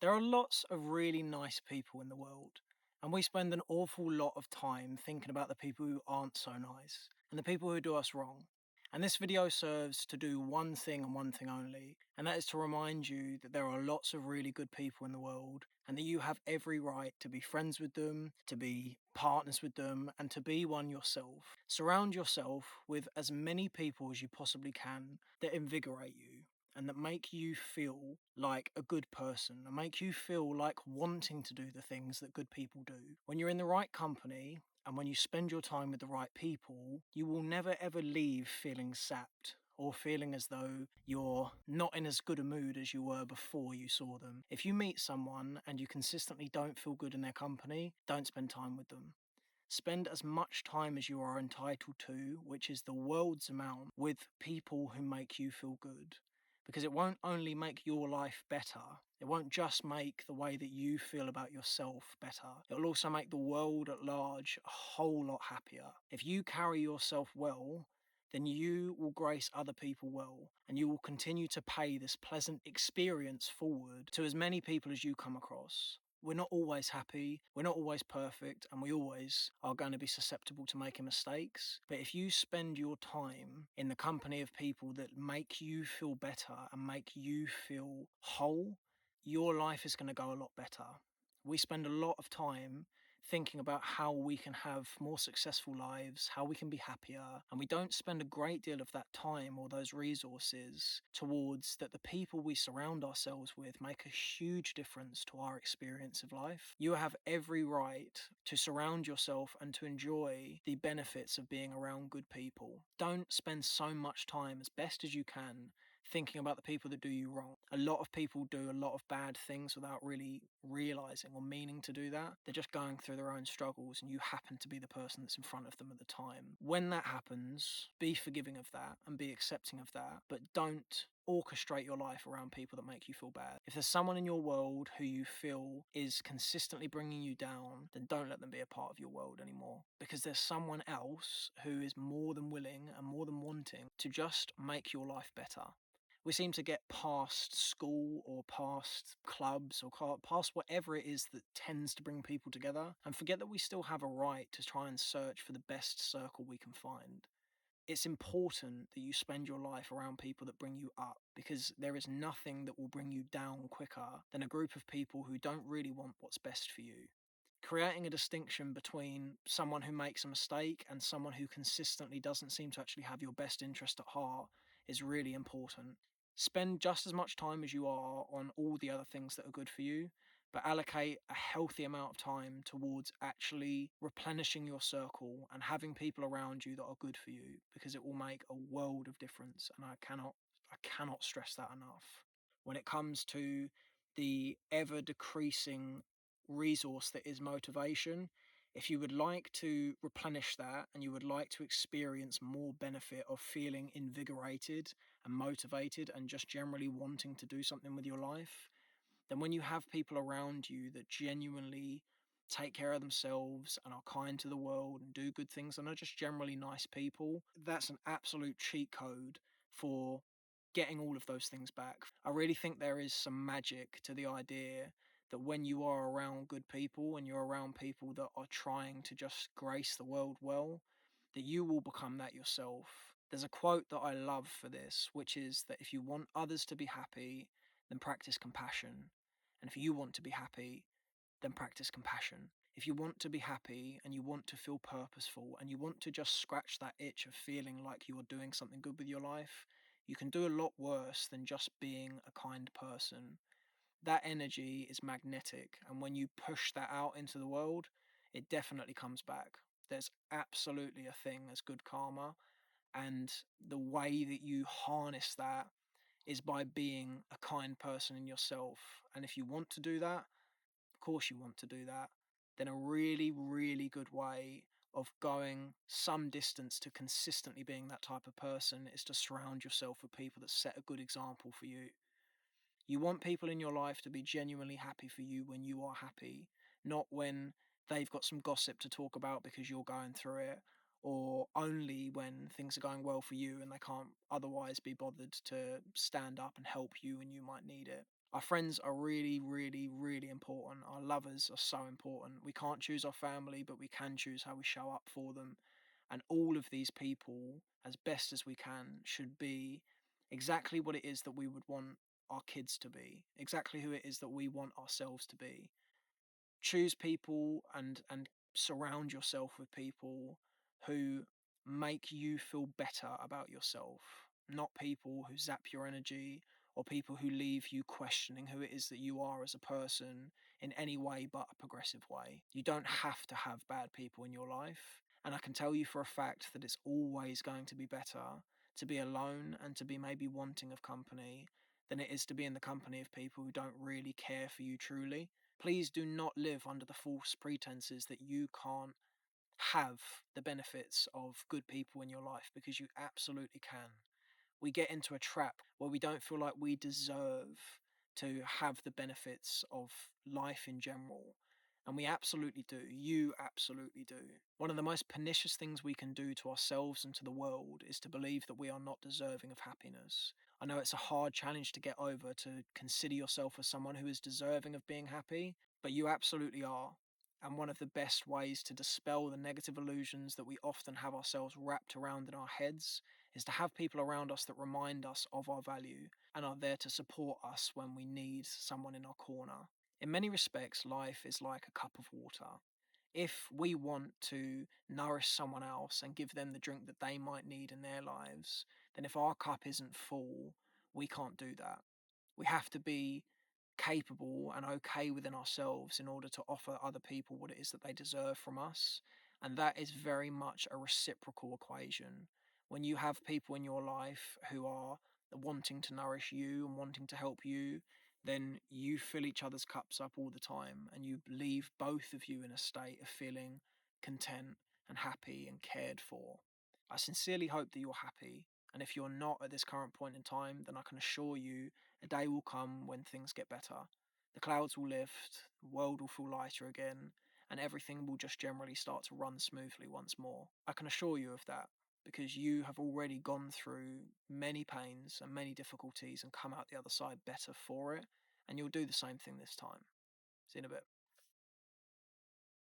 There are lots of really nice people in the world, and we spend an awful lot of time thinking about the people who aren't so nice and the people who do us wrong. And this video serves to do one thing and one thing only, and that is to remind you that there are lots of really good people in the world and that you have every right to be friends with them, to be partners with them, and to be one yourself. Surround yourself with as many people as you possibly can that invigorate you and that make you feel like a good person and make you feel like wanting to do the things that good people do. When you're in the right company and when you spend your time with the right people, you will never ever leave feeling sapped or feeling as though you're not in as good a mood as you were before you saw them. If you meet someone and you consistently don't feel good in their company, don't spend time with them. Spend as much time as you are entitled to, which is the world's amount, with people who make you feel good. Because it won't only make your life better, it won't just make the way that you feel about yourself better, it will also make the world at large a whole lot happier. If you carry yourself well, then you will grace other people well, and you will continue to pay this pleasant experience forward to as many people as you come across. We're not always happy, we're not always perfect, and we always are going to be susceptible to making mistakes. But if you spend your time in the company of people that make you feel better and make you feel whole, your life is going to go a lot better. We spend a lot of time thinking about how we can have more successful lives, how we can be happier, and we don't spend a great deal of that time or those resources towards that the people we surround ourselves with make a huge difference to our experience of life. You have every right to surround yourself and to enjoy the benefits of being around good people. Don't spend so much time as best as you can thinking about the people that do you wrong. A lot of people do a lot of bad things without really realizing or meaning to do that. They're just going through their own struggles, and you happen to be the person that's in front of them at the time. When that happens, be forgiving of that and be accepting of that, but don't orchestrate your life around people that make you feel bad. If there's someone in your world who you feel is consistently bringing you down, then don't let them be a part of your world anymore, because there's someone else who is more than willing and more than wanting to just make your life better. We seem to get past school or past clubs or past whatever it is that tends to bring people together and forget that we still have a right to try and search for the best circle we can find. It's important that you spend your life around people that bring you up, because there is nothing that will bring you down quicker than a group of people who don't really want what's best for you. Creating a distinction between someone who makes a mistake and someone who consistently doesn't seem to actually have your best interest at heart is really important. Spend just as much time as you are on all the other things that are good for you, but allocate a healthy amount of time towards actually replenishing your circle and having people around you that are good for you, because it will make a world of difference. And I cannot stress that enough. When it comes to the ever decreasing resource that is motivation, if you would like to replenish that and you would like to experience more benefit of feeling invigorated and motivated and just generally wanting to do something with your life, then when you have people around you that genuinely take care of themselves and are kind to the world and do good things and are just generally nice people, that's an absolute cheat code for getting all of those things back. I really think there is some magic to the idea that when you are around good people and you're around people that are trying to just grace the world well, that you will become that yourself. There's a quote that I love for this, which is that if you want others to be happy, then practice compassion. And if you want to be happy, then practice compassion. If you want to be happy and you want to feel purposeful and you want to just scratch that itch of feeling like you are doing something good with your life, you can do a lot worse than just being a kind person. That energy is magnetic, and when you push that out into the world, it definitely comes back. There's absolutely a thing as good karma, and the way that you harness that is by being a kind person in yourself. And if you want to do that, of course you want to do that, then a really, really good way of going some distance to consistently being that type of person is to surround yourself with people that set a good example for you. You want people in your life to be genuinely happy for you when you are happy, not when they've got some gossip to talk about because you're going through it, or only when things are going well for you and they can't otherwise be bothered to stand up and help you when you might need it. Our friends are really, really, really important. Our lovers are so important. We can't choose our family, but we can choose how we show up for them. And all of these people, as best as we can, should be exactly what it is that we would want our kids to be, exactly who it is that we want ourselves to be. Choose people and surround yourself with people who make you feel better about yourself, not people who zap your energy or people who leave you questioning who it is that you are as a person in any way but a progressive way. You don't have to have bad people in your life, and I can tell you for a fact that it's always going to be better to be alone and to be maybe wanting of company than it is to be in the company of people who don't really care for you truly. Please do not live under the false pretenses that you can't have the benefits of good people in your life, because you absolutely can. We get into a trap where we don't feel like we deserve to have the benefits of life in general. And we absolutely do. You absolutely do. One of the most pernicious things we can do to ourselves and to the world is to believe that we are not deserving of happiness. I know it's a hard challenge to get over, to consider yourself as someone who is deserving of being happy, but you absolutely are. And one of the best ways to dispel the negative illusions that we often have ourselves wrapped around in our heads is to have people around us that remind us of our value and are there to support us when we need someone in our corner. In many respects, life is like a cup of water. If we want to nourish someone else and give them the drink that they might need in their lives, then if our cup isn't full, we can't do that. We have to be capable and okay within ourselves in order to offer other people what it is that they deserve from us. And that is very much a reciprocal equation. When you have people in your life who are wanting to nourish you and wanting to help you, then you fill each other's cups up all the time and you leave both of you in a state of feeling content and happy and cared for. I sincerely hope that you're happy. And if you're not at this current point in time, then I can assure you a day will come when things get better. The clouds will lift, the world will feel lighter again, and everything will just generally start to run smoothly once more. I can assure you of that because you have already gone through many pains and many difficulties and come out the other side better for it, and you'll do the same thing this time. See you in a bit.